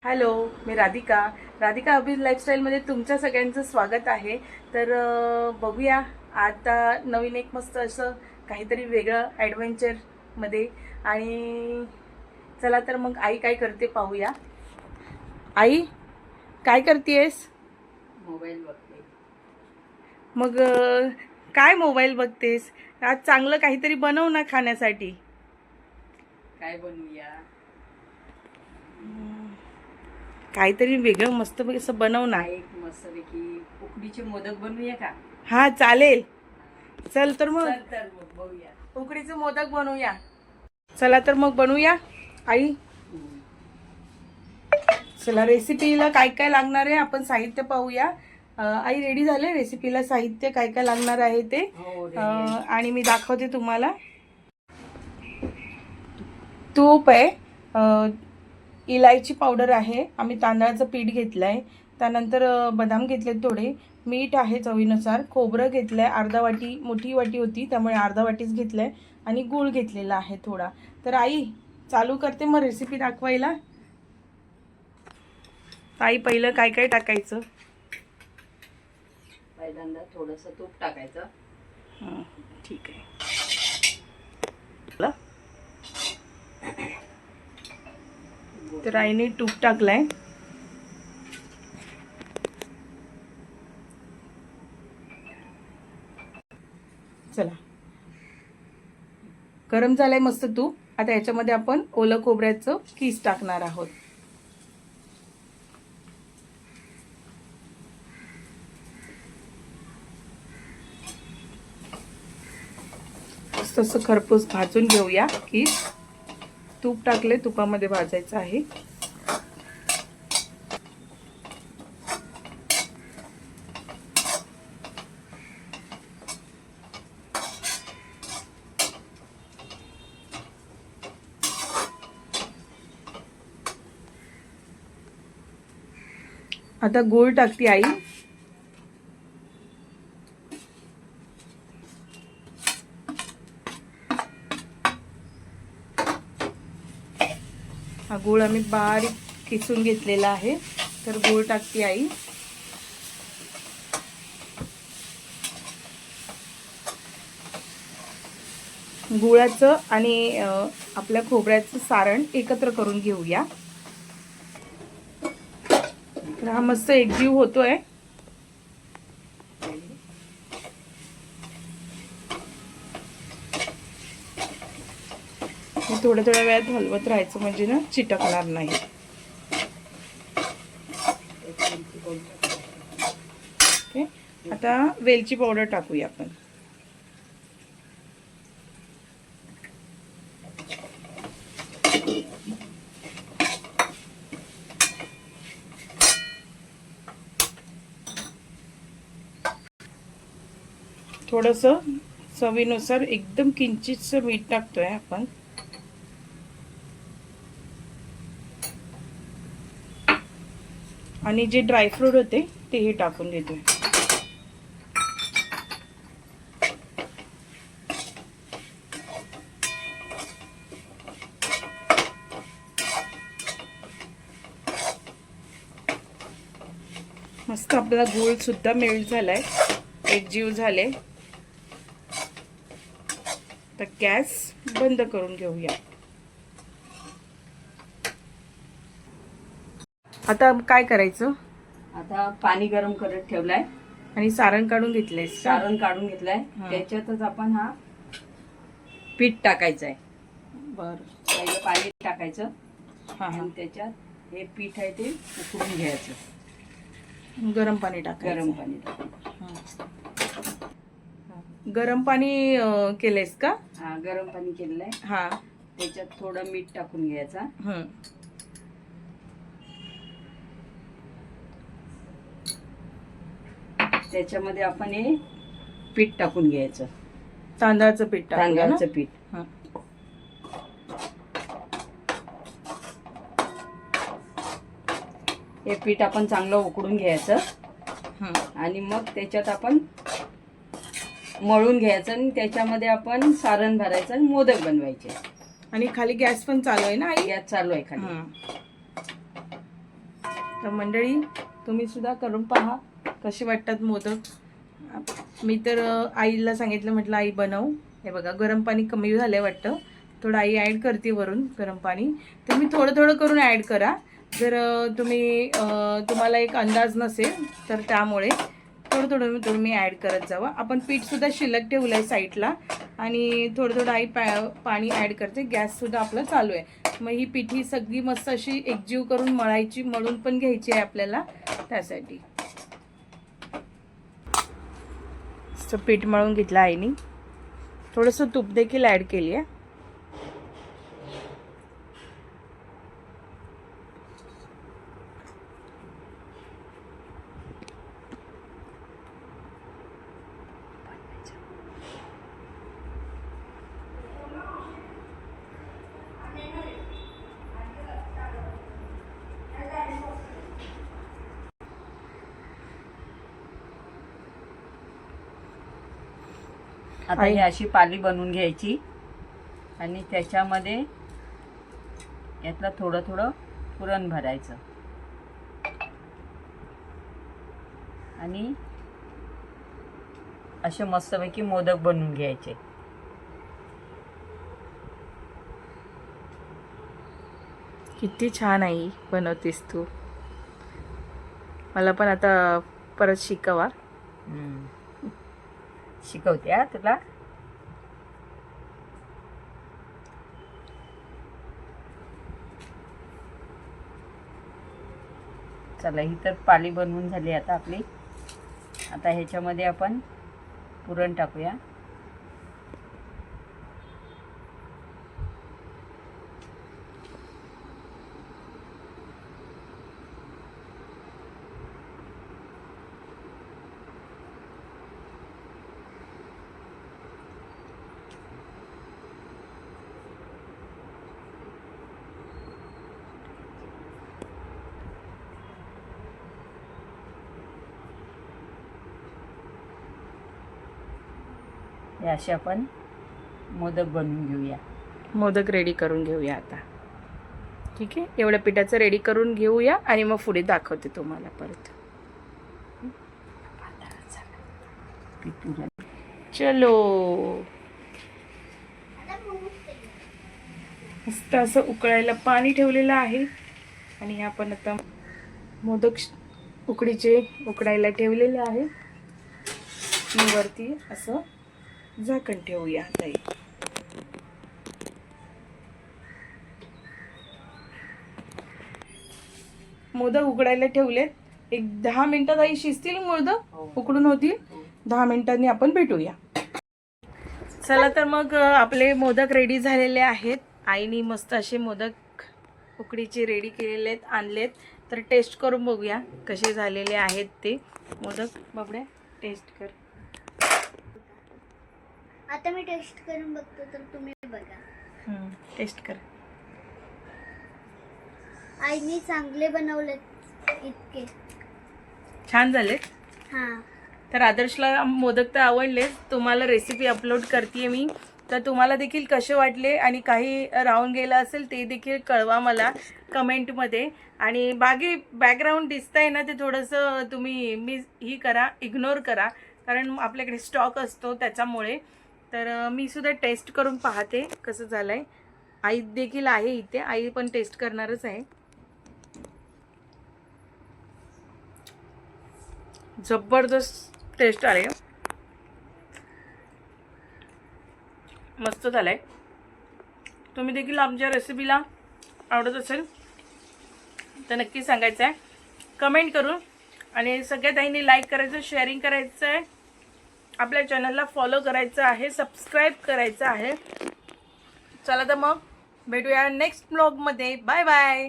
Hello, मी राधिका अभि लाईफस्टाईलमध्ये तुमच्या सगळ्यांचं स्वागत आहे. तर बघूया आता नवीन एक मस्त असं काहीतरी वेगळं ॲडव्हेंचरमध्ये. आणि चला तर मग आई काय करते पाहूया. आई काय करतेस? मोबाईल बघते. मग काय मोबाईल बघतेस? आज चांगलं काहीतरी बनव ना खाण्यासाठी. काय बनवूया? काहीतरी वेगळं मस्त असं बनव ना. एक मस्तपैकी उकडीचे मोदक बनवूया का? हा चालेल. चल तर मग बघूया. उकडीचे मोदक बनवूया. चला तर मग बनवूया आई. चला रेसिपीला काय काय लागणार आहे आपण साहित्य पाहूया. आई रेडी झाले? रेसिपीला साहित्य काय काय लागणार आहे ते आणि मी दाखवते तुम्हाला. तूप आहे, इलायची पावडर आहे, आम्ही तांदळाचं पीठ घेतलं आहे, त्यानंतर बदाम घेतले थोडे, मीठ आहे चवीनुसार, खोबरं घेतलं आहे अर्धा वाटी, मोठी वाटी होती त्यामुळे अर्धा वाटीच घेतलं आहे, आणि गूळ घेतलेला आहे थोडा. तर आई चालू करते मग रेसिपी दाखवायला. आई पहिलं काय काय टाकायचं? पहिल्यांदा थोडंसं तूप टाकायचं. ठीक आहे. तर आईने तूप टाकलाय. चला, गरम झालंय मस्त तूप. आता याच्यामध्ये आपण ओलं खोबऱ्याचं कीस टाकणार आहोत. मस्त असं खरपूस भाजून घेऊया कीस. तूप टाकले, तुपामध्ये भाजायचं आहे. आता गूळ टाकते आई. हा गूळ आम्ही बारीक किसून घेतलेला आहे. तर गूळ टाकते आई. गुळाचं आणि आपल्या खोबऱ्याचं सारण एकत्र करून घेऊया. तर हा मस्त एकजीव होतोय. थोड्या थोड्या वेळात हलवत राहायचं म्हणजे ना चिटकणार नाही. ओके, आता वेलची पावडर टाकूया आपण. थोडंसं चवीनुसार एकदम किंचितसं मीठ टाकतोय आपण. आणि जे ड्रायफ्रूट होते तेही टाकून देतोय. मस्त आपला गूळ सुद्धा मेल्ट झालाय, एकजीव झाले. तर गॅस बंद करून घेऊया. आता काय करायचं? आता पाणी गरम करत ठेवलाय आणि सारण काढून घेतलंय. सारण काढून घेतलंय. त्याच्यातच आपण हा पीठ टाकायचं आहे. बरं, पहिलं पाणी टाकायचं. आणि त्याच्यात हे पीठ आहे ते उकळून घ्यायचं. गरम पाणी टाकायचं. गरम पाणी टाकायचं. गरम पाणी केलंयस का? हा, गरम पाणी केलेलं आहे. हा, त्याच्यात थोडं मीठ टाकून घ्यायचा. त्याच्यामध्ये आपण हे पीठ टाकून घ्यायचं. तांदळाचं पीठ. तांदळाचं पीठ. हे पीठ आपण चांगलं उकडून घ्यायचं. आणि मग त्याच्यात आपण मळून घ्यायचं आणि त्याच्यामध्ये आपण सारण भरायचं आणि मोदक बनवायचे. आणि खाली गॅस पण चालू आहे ना आई? गॅस चालू आहे खाली. तर मंडळी तुम्ही सुद्धा करून पहा कसे वाटतात मोदक. मी तर आईला सांगितलं, म्हटलं आई बनव. हे बघा गरम पाणी कमी झालं आहे वाटतं, थोडं आई ॲड करते वरून गरम पाणी. तर मी थोडं थोडं करून ॲड करा. जर तुम्हाला एक अंदाज नसेल तर त्यामुळे थोडं थोडं तुम्ही ॲड करत जावा. आपण पीठसुद्धा शिल्लक ठेवलं आहे साईडला आणि थोडं थोडं आई पाणी ॲड करते. गॅससुद्धा आपलं चालू आहे. मग ही पिठी सगळी मस्त अशी एकजीव करून मळायची, मळून पण घ्यायची आहे आपल्याला. त्यासाठी पीठ मळून घेतलं आईनी. थोडंसं तूप देखील ॲड केली आहे. आता ही अशी पाली बनवून घ्यायची आणि त्याच्यामध्ये यातलं थोडं थोडं पुरण भरायचं आणि असे मस्तपैकी मोदक बनवून घ्यायचे. किती छान आई बनवतेस तू. मला पण आता परत शिकवा. शिकवते हा तुला. चला ही तर पाली बनवून झाली आता आपली. आता ह्याच्यामध्ये आपण पुरण टाकूया. हे असे आपण मोदक बनवून घेऊया. मोदक रेडी करून घेऊया आता. ठीक आहे, एवढ्या पिठाचं रेडी करून घेऊया आणि मग पुढे दाखवते तुम्हाला परत. चलो, मस्त असं उकळायला पाणी ठेवलेलं आहे आणि हे आपण आता मोदक उकडीचे उकडायला ठेवलेले आहे. मी वरती असं झाकण ठेवूया आता. मोदक उकडायला ठेवलेत. एक 10 मिनिटात आई शिजतील मोदक, उकडून होतील. 10 मिनिटांनी आपण भेटूया. चला तर मग आपले मोदक रेडी झालेले आहेत. आईनी मस्त असे मोदक उकडीचे रेडी केलेले आहेत, आणलेत. तर टेस्ट करून बघूया कसे झालेले आहेत ते मोदक. बाबड्या टेस्ट कर. आता मी टेस्ट करून बघतो, तर तुम्ही बघा. टेस्ट कर. आईने चांगले बनवलेत, इतके छान झाले. हां, तर आदर्शला मोदक तर आवडलेच. तुम्हाला रेसिपी अपलोड करते मी, तर तुम्हाला देखील कसे वाटले आणि काही राहून गेलं असेल ते देखील कळवा मला कमेंटमध्ये. आणि बॅकग्राऊंड दिसतंय ना, ते थोडंसं तुम्ही ही करा, इग्नोर करा, कारण आपल्याकडे स्टॉक असतो त्याच्यामुळे. तर मी सुद्धा टेस्ट करून पाहते कसं झालं आहे. आई देखील आहे इथे, आई पण टेस्ट करणारच आहे. जबरदस्त टेस्ट आले, मस्त झालंय. तुम्ही देखील आमच्या रेसिपीला आवडत असेल तर नक्की सांगायचं आहे कमेंट करून. आणि सगळ्या ताईंनी लाईक करायचं, शेअरिंग करायचं आहे, आपल्या चॅनलला फॉलो करायचं आहे, सबस्क्राईब करायचं आहे. चला तर मग भेटूया नेक्स्ट ब्लॉगमध्ये. Bye bye.